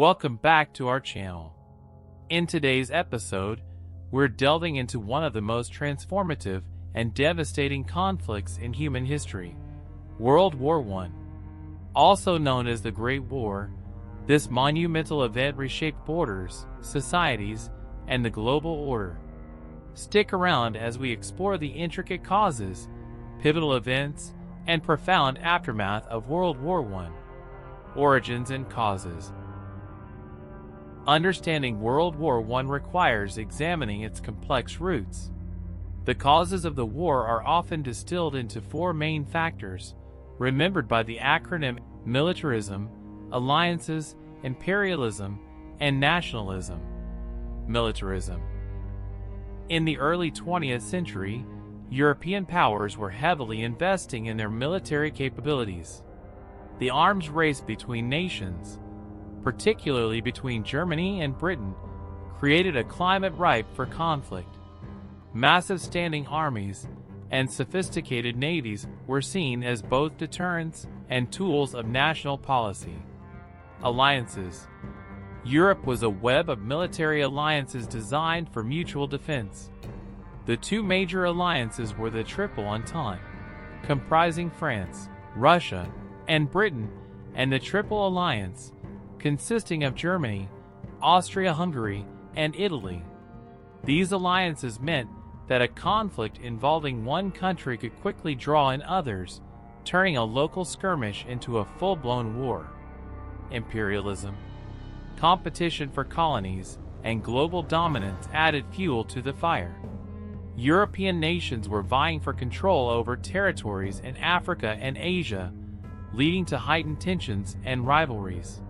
Welcome back to our channel. In today's episode, we're delving into one of the most transformative and devastating conflicts in human history, World War I. Also known as the Great War, this monumental event reshaped borders, societies, and the global order. Stick around as we explore the intricate causes, pivotal events, and profound aftermath of World War I. Origins and causes. Understanding World War I requires examining its complex roots. The causes of the war are often distilled into four main factors, remembered by the acronym militarism, alliances, imperialism, and nationalism. Militarism. In the early 20th century, European powers were heavily investing in their military capabilities. The arms race between nations, particularly between Germany and Britain, created a climate ripe for conflict. Massive standing armies and sophisticated navies were seen as both deterrents and tools of national policy. Alliances. Europe was a web of military alliances designed for mutual defense. The two major alliances were the Triple Entente, comprising France, Russia, and Britain, and the Triple Alliance, consisting of Germany, Austria-Hungary, and Italy. These alliances meant that a conflict involving one country could quickly draw in others, turning a local skirmish into a full-blown war. Imperialism. Competition for colonies and global dominance added fuel to the fire. European nations were vying for control over territories in Africa and Asia, leading to heightened tensions and rivalries.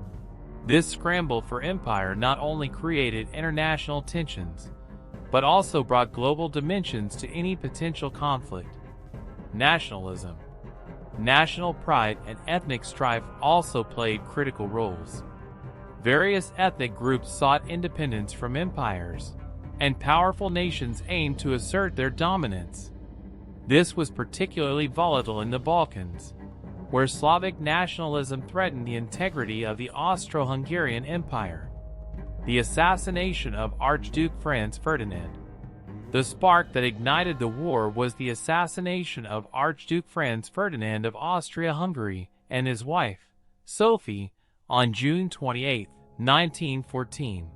This scramble for empire not only created international tensions, but also brought global dimensions to any potential conflict. Nationalism. National pride and ethnic strife also played critical roles. Various ethnic groups sought independence from empires, and powerful nations aimed to assert their dominance. This was particularly volatile in the Balkans, where Slavic nationalism threatened the integrity of the Austro-Hungarian Empire. The assassination of Archduke Franz Ferdinand. The spark that ignited the war was the assassination of Archduke Franz Ferdinand of Austria-Hungary and his wife, Sophie, on June 28, 1914.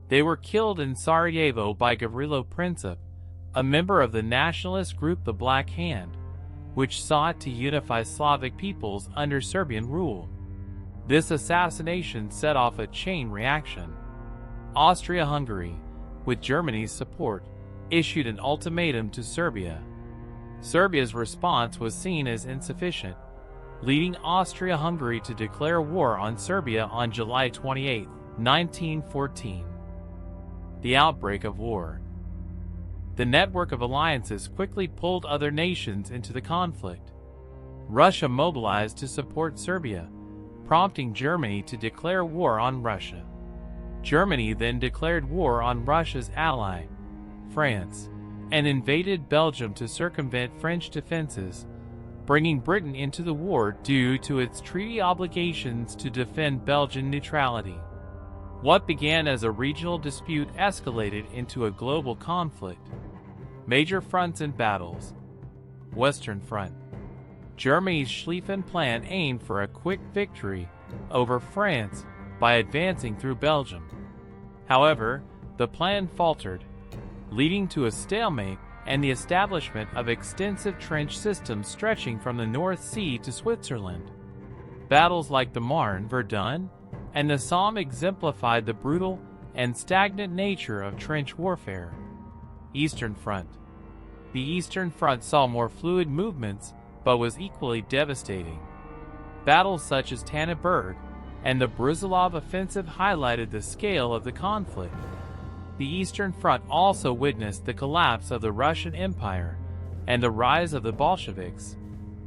They were killed in Sarajevo by Gavrilo Princip, a member of the nationalist group the Black Hand, which sought to unify Slavic peoples under Serbian rule. This assassination set off a chain reaction. Austria-Hungary, with Germany's support, issued an ultimatum to Serbia. Serbia's response was seen as insufficient, leading Austria-Hungary to declare war on Serbia on July 28, 1914. The outbreak of war. The network of alliances quickly pulled other nations into the conflict. Russia mobilized to support Serbia, prompting Germany to declare war on Russia. Germany then declared war on Russia's ally, France, and invaded Belgium to circumvent French defenses, bringing Britain into the war due to its treaty obligations to defend Belgian neutrality. What began as a regional dispute escalated into a global conflict. Major fronts and battles. Western Front. Germany's Schlieffen Plan aimed for a quick victory over France by advancing through Belgium. However, the plan faltered, leading to a stalemate and the establishment of extensive trench systems stretching from the North Sea to Switzerland. Battles like the Marne, Verdun, and the Somme exemplified the brutal and stagnant nature of trench warfare. Eastern Front. The Eastern Front saw more fluid movements, but was equally devastating. Battles such as Tannenberg and the Brusilov offensive highlighted the scale of the conflict. The Eastern Front also witnessed the collapse of the Russian Empire and the rise of the Bolsheviks,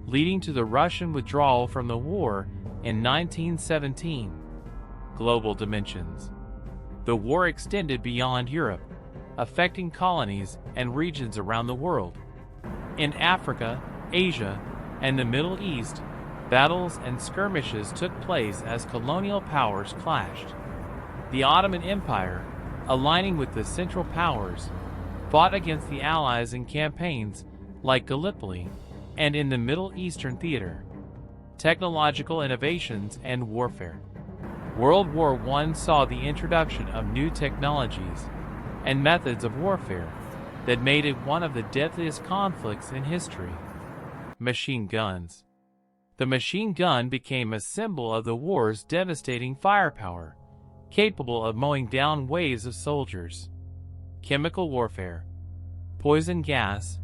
leading to the Russian withdrawal from the war in 1917. Global dimensions. The war extended beyond Europe, affecting colonies and regions around the world. In Africa, Asia, and the Middle East, battles and skirmishes took place as colonial powers clashed. The Ottoman Empire, aligning with the Central Powers, fought against the Allies in campaigns like Gallipoli and in the Middle Eastern theater. Technological innovations and warfare. World War I saw the introduction of new technologies and methods of warfare that made it one of the deadliest conflicts in history. Machine guns. The machine gun became a symbol of the war's devastating firepower, capable of mowing down waves of soldiers. Chemical warfare. Poison gas,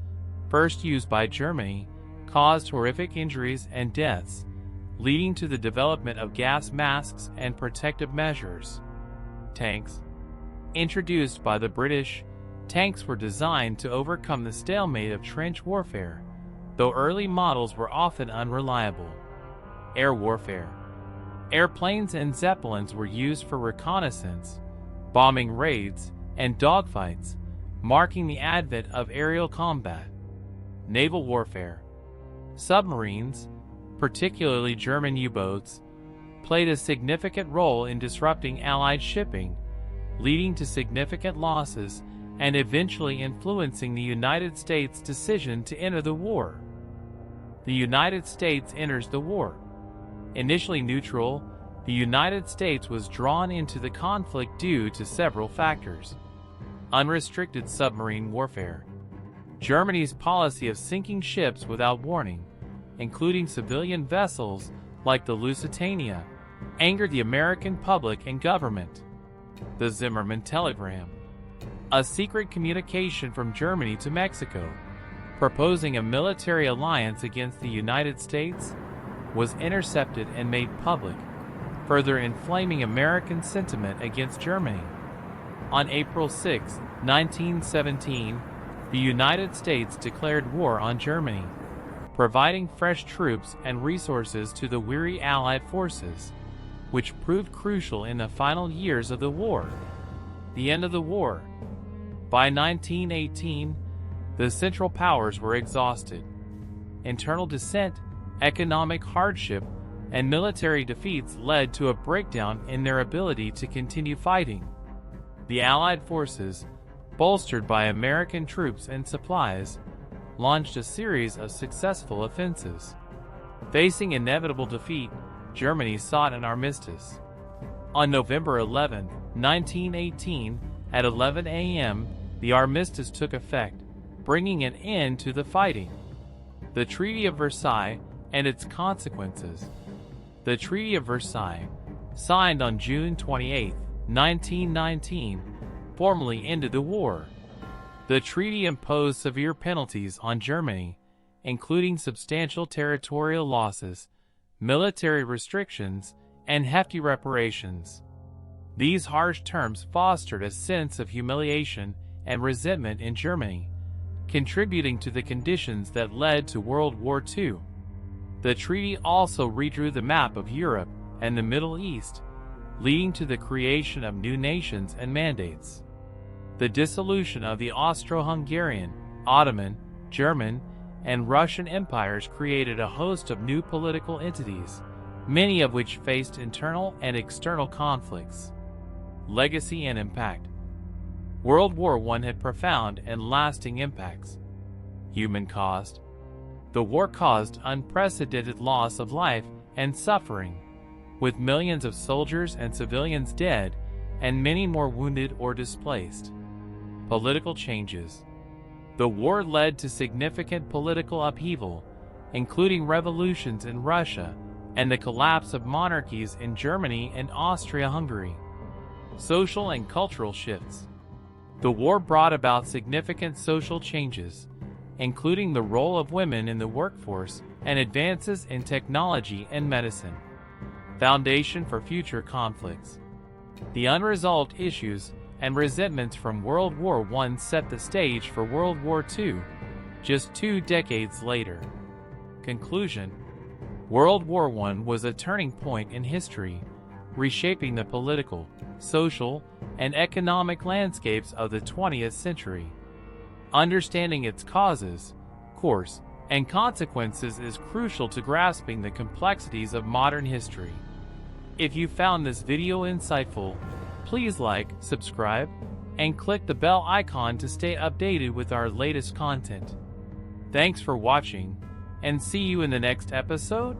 first used by Germany, caused horrific injuries and deaths, leading to the development of gas masks and protective measures. Tanks. Introduced by the British, tanks were designed to overcome the stalemate of trench warfare, though early models were often unreliable. Air warfare. Airplanes and zeppelins were used for reconnaissance, bombing raids, and dogfights, marking the advent of aerial combat. Naval warfare. Submarines, particularly German U-boats, played a significant role in disrupting Allied shipping, leading to significant losses and eventually influencing the United States' decision to enter the war. The United States enters the war. Initially neutral, the United States was drawn into the conflict due to several factors. Unrestricted submarine warfare. Germany's policy of sinking ships without warning, including civilian vessels like the Lusitania, angered the American public and government. The Zimmermann telegram. A secret communication from Germany to Mexico, proposing a military alliance against the United States, was intercepted and made public, further inflaming American sentiment against Germany. On April 6, 1917, the United States declared war on Germany, providing fresh troops and resources to the weary Allied forces, which proved crucial in the final years of the war. The end of the war. By 1918, the Central Powers were exhausted. Internal dissent, economic hardship, and military defeats led to a breakdown in their ability to continue fighting. The Allied forces, bolstered by American troops and supplies, launched a series of successful offensives. Facing inevitable defeat, Germany sought an armistice. On November 11, 1918, at 11 a.m., the armistice took effect, bringing an end to the fighting. The Treaty of Versailles and its consequences. The Treaty of Versailles, signed on June 28, 1919, formally ended the war. The treaty imposed severe penalties on Germany, including substantial territorial losses, military restrictions, and hefty reparations. These harsh terms fostered a sense of humiliation and resentment in Germany, contributing to the conditions that led to World War II. The treaty also redrew the map of Europe and the Middle East, leading to the creation of new nations and mandates. The dissolution of the Austro-Hungarian, Ottoman, German, and Russian empires created a host of new political entities, many of which faced internal and external conflicts. Legacy and impact. World War I had profound and lasting impacts. Human cost. The war caused unprecedented loss of life and suffering, with millions of soldiers and civilians dead and many more wounded or displaced. Political changes. The war led to significant political upheaval, including revolutions in Russia and the collapse of monarchies in Germany and Austria-Hungary. Social and cultural shifts. The war brought about significant social changes, including the role of women in the workforce and advances in technology and medicine. Foundation for future conflicts. The unresolved issues and resentments from World War I set the stage for World War II, just 2 decades later. Conclusion. World War I was a turning point in history, reshaping the political, social, and economic landscapes of the 20th century. Understanding its causes, course, and consequences is crucial to grasping the complexities of modern history. If you found this video insightful, Please like, subscribe, and click the bell icon to stay updated with our latest content. Thanks for watching, and see you in the next episode.